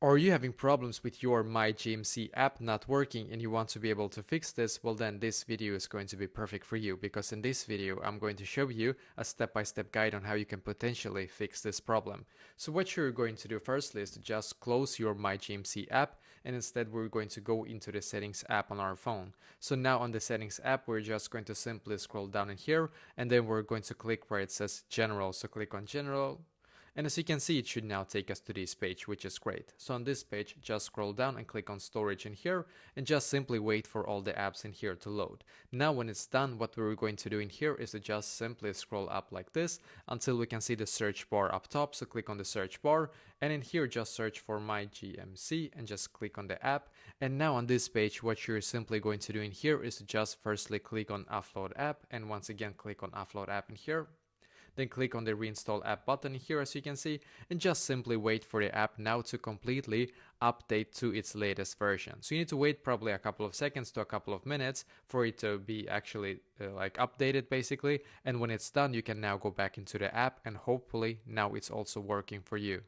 Are you having problems with your myGMC app not working and you want to be able to fix this? Well, then this video is going to be perfect for you, because in this video I'm going to show you a step-by-step guide on how you can potentially fix this problem. So what you're going to do firstly is to just close your myGMC app, and instead we're going to go into the settings app on our phone. So now on the settings app we're just going to simply scroll down in here, and then we're going to click where it says general. So click on general. And as you can see, it should now take us to this page, which is great. So on this page, just scroll down and click on storage in here, and just simply wait for all the apps in here to load. Now when it's done, what we're going to do in here is to just simply scroll up like this until we can see the search bar up top. So click on the search bar, and in here just search for myGMC and just click on the app. And now on this page, what you're simply going to do in here is to just firstly click on offload app, and once again click on offload app in here. Then click on the reinstall app button here, as you can see, and just simply wait for the app now to completely update to its latest version. So you need to wait probably a couple of seconds to a couple of minutes for it to be actually like updated basically. And when it's done, you can now go back into the app, and hopefully now it's also working for you.